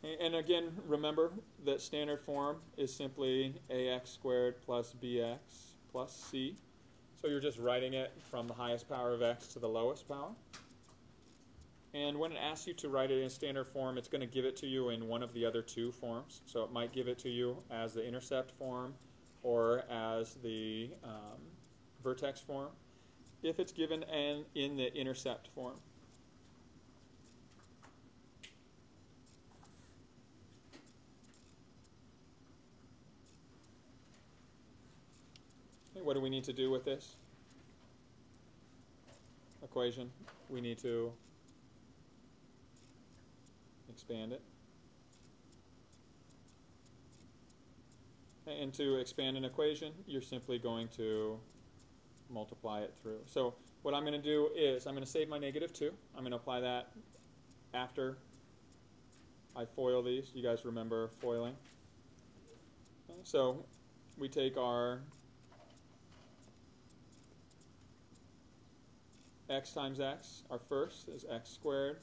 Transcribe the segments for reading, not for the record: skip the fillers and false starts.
And again, remember that standard form is simply ax squared plus bx plus c. So you're just writing it from the highest power of x to the lowest power. And when it asks you to write it in standard form, it's going to give it to you in one of the other two forms. So it might give it to you as the intercept form or as the vertex form, if it's given in the intercept form. Okay, what do we need to do with this equation? We need to expand it. And to expand an equation, you're simply going to multiply it through. So what I'm going to do is I'm going to save my -2. I'm going to apply that after I FOIL these. You guys remember foiling? Okay, so we take our x times x, our first is x squared,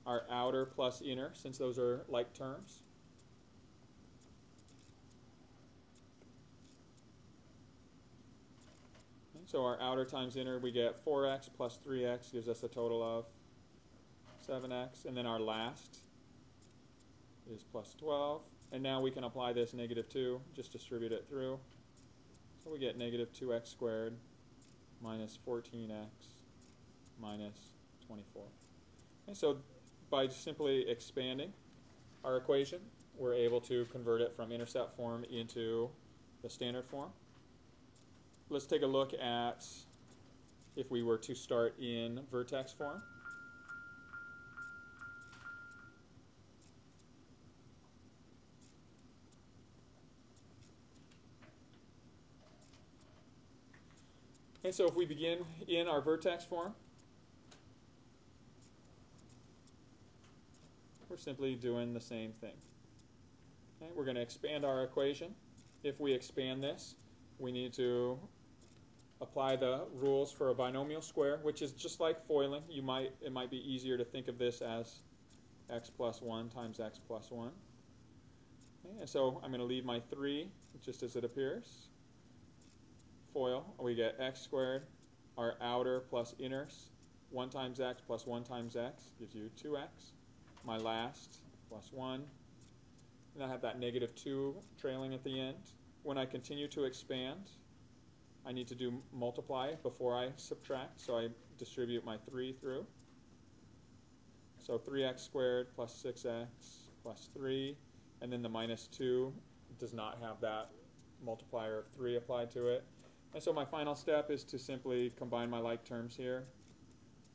our outer plus inner, since those are like terms. Okay, so our outer times inner, we get 4x plus 3x gives us a total of 7x, and then our last is plus 12. And now we can apply this -2, just distribute it through. So we get -2x squared minus 14x minus 24. And so by simply expanding our equation, we're able to convert it from intercept form into the standard form. Let's take a look at if we were to start in vertex form. And so if we begin in our vertex form, we're simply doing the same thing. Okay, we're going to expand our equation. If we expand this, we need to apply the rules for a binomial square, which is just like foiling. It might be easier to think of this as x plus 1 times x plus 1. Okay, and so I'm going to leave my 3 just as it appears. Foil, we get x squared, our outer plus inners, 1 times x plus 1 times x gives you 2x. My last plus 1. And I have that -2 trailing at the end. When I continue to expand, I need to do multiply before I subtract, so I distribute my 3 through. So 3x squared plus 6x plus 3, and then the -2 does not have that multiplier of 3 applied to it. And so my final step is to simply combine my like terms here.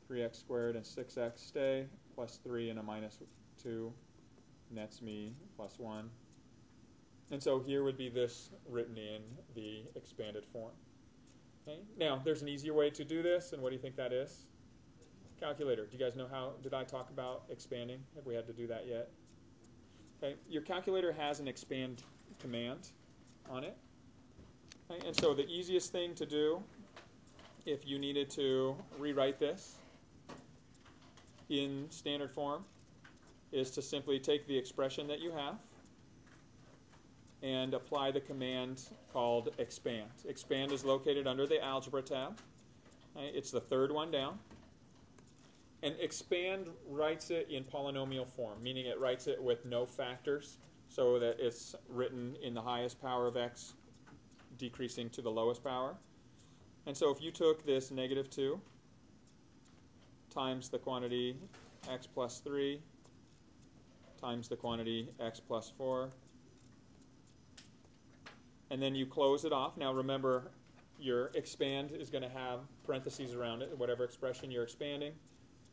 3x squared and 6x stay, plus 3 and a -2 nets me plus 1. And so here would be this written in the expanded form. Okay. Now, there's an easier way to do this, and what do you think that is? Calculator. Do you guys know how? Did I talk about expanding? Have we had to do that yet? Okay. Your calculator has an expand command on it. Okay. And so the easiest thing to do, if you needed to rewrite this in standard form, is to simply take the expression that you have and apply the command called expand. Expand is located under the algebra tab. Okay, it's the third one down. And expand writes it in polynomial form, meaning it writes it with no factors, so that it's written in the highest power of x decreasing to the lowest power. And so if you took this -2 times the quantity x plus 3 times the quantity x plus 4, and then you close it off. Now remember, your expand is going to have parentheses around it, whatever expression you're expanding.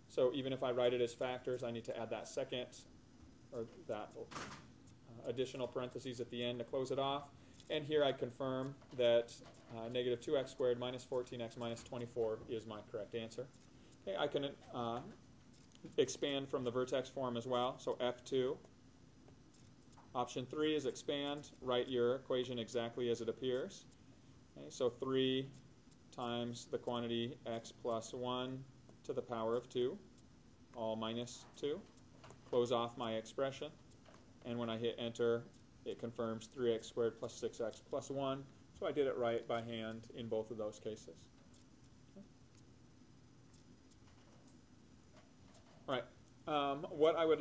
So even if I write it as factors, I need to add that second, or that additional parentheses at the end to close it off. And here I confirm that -2x squared minus 14x minus 24 is my correct answer. Okay, I can expand from the vertex form as well. So F2. Option 3 is expand. Write your equation exactly as it appears. Okay, so 3 times the quantity x plus 1 to the power of 2, all minus 2. Close off my expression. and when I hit enter, it confirms 3x squared plus 6x plus 1. So I did it right by hand in both of those cases. All right. What I would